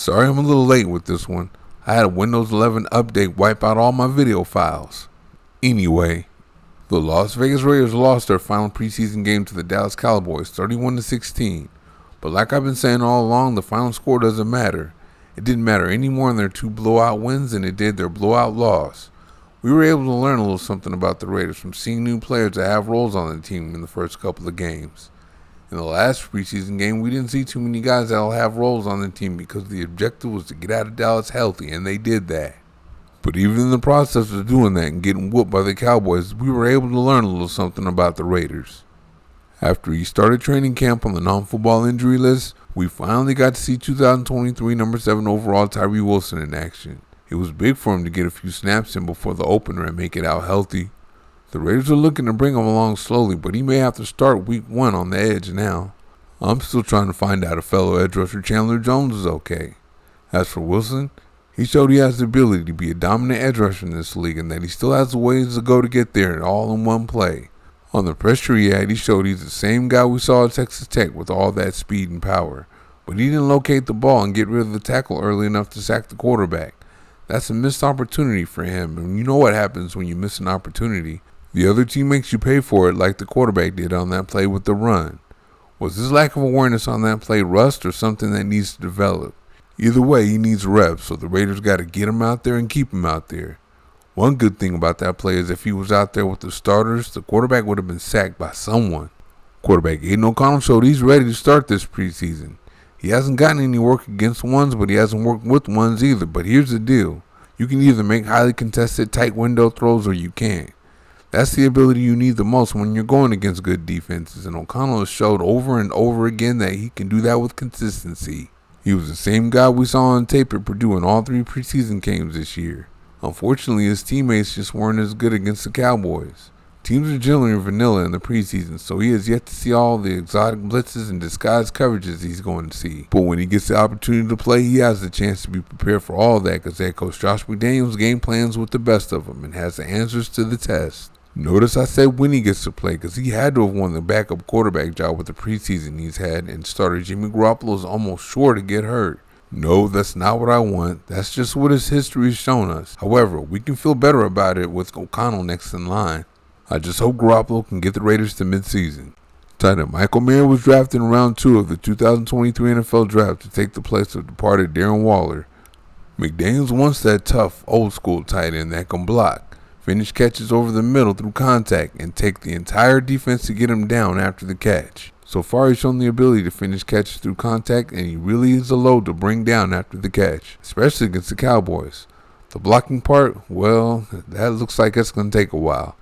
Sorry I'm a little late with this one. I had a Windows 11 update wipe out all my video files. Anyway, the Las Vegas Raiders lost their final preseason game to the Dallas Cowboys 31-16. But like I've been saying all along, the final score doesn't matter. It didn't matter any more in their 2 blowout wins than it did their blowout loss. We were able to learn a little something about the Raiders from seeing new players that have roles on the team in the first couple of games. In the last preseason game, we didn't see too many guys that'll have roles on the team because the objective was to get out of Dallas healthy, and they did that. But even in the process of doing that and getting whooped by the Cowboys, we were able to learn a little something about the Raiders. After he started training camp on the non-football injury list, we finally got to see 2023 number 7 overall Tyree Wilson in action. It was big for him to get a few snaps in before the opener and make it out healthy. The Raiders are looking to bring him along slowly, but he may have to start week 1 on the edge now. I'm still trying to find out if fellow edge rusher Chandler Jones is okay. As for Wilson, he showed he has the ability to be a dominant edge rusher in this league and that he still has a ways to go to get there all in one play. On the pressure he had, he showed he's the same guy we saw at Texas Tech with all that speed and power. But he didn't locate the ball and get rid of the tackle early enough to sack the quarterback. That's a missed opportunity for him, and you know what happens when you miss an opportunity. The other team makes you pay for it like the quarterback did on that play with the run. Was his lack of awareness on that play rust or something that needs to develop? Either way, he needs reps, so the Raiders got to get him out there and keep him out there. One good thing about that play is if he was out there with the starters, the quarterback would have been sacked by someone. Quarterback OConnell showed he's ready to start this preseason. He hasn't gotten any work against ones, but he hasn't worked with ones either. But here's the deal. You can either make highly contested tight window throws or you can't. That's the ability you need the most when you're going against good defenses, and OConnell has showed over and over again that he can do that with consistency. He was the same guy we saw on tape at Purdue in all 3 preseason games this year. Unfortunately, his teammates just weren't as good against the Cowboys. Teams are generally vanilla in the preseason, so he has yet to see all the exotic blitzes and disguised coverages he's going to see. But when he gets the opportunity to play, he has the chance to be prepared for all that because head coach Josh McDaniels game plans with the best of them and has the answers to the test. Notice I said when he gets to play because he had to have won the backup quarterback job with the preseason he's had, and starter Jimmy Garoppolo is almost sure to get hurt. No, that's not what I want. That's just what his history has shown us. However, we can feel better about it with OConnell next in line. I just hope Garoppolo can get the Raiders to midseason. Tight end Michael Mayer was drafted in round 2 of the 2023 NFL Draft to take the place of departed Darren Waller. McDaniels wants that tough, old-school tight end that can block, finish catches over the middle through contact, and take the entire defense to get him down after the catch. So far, he's shown the ability to finish catches through contact, and he really is a load to bring down after the catch, especially against the Cowboys. The blocking part, well, that looks like it's going to take a while.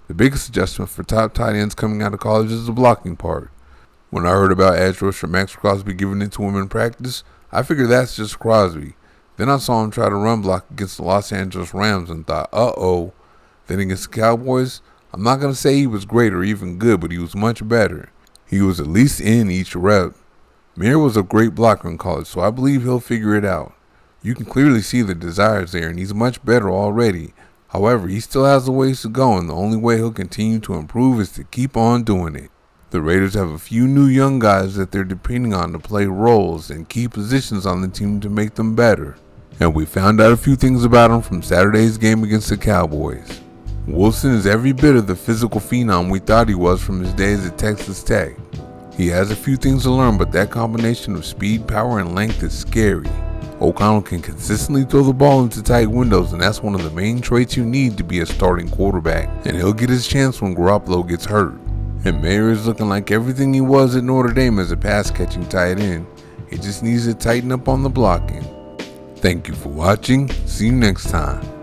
The biggest adjustment for top tight ends coming out of college is the blocking part. When I heard about edge rusher Max Crosby giving it to him in practice, I figured that's just Crosby. Then I saw him try to run block against the Los Angeles Rams and thought, uh-oh. Then against the Cowboys, I'm not going to say he was great or even good, but he was much better. He was at least in each rep. Mayer was a great blocker in college, so I believe he'll figure it out. You can clearly see the desires there, and he's much better already. However, he still has a ways to go, and the only way he'll continue to improve is to keep on doing it. The Raiders have a few new young guys that they're depending on to play roles and key positions on the team to make them better. And we found out a few things about him from Saturday's game against the Cowboys. Wilson is every bit of the physical phenom we thought he was from his days at Texas Tech. He has a few things to learn, but that combination of speed, power, and length is scary. OConnell can consistently throw the ball into tight windows, and that's one of the main traits you need to be a starting quarterback, and he'll get his chance when Garoppolo gets hurt. And Mayer is looking like everything he was at Notre Dame as a pass-catching tight end. He just needs to tighten up on the blocking. Thank you for watching. See you next time.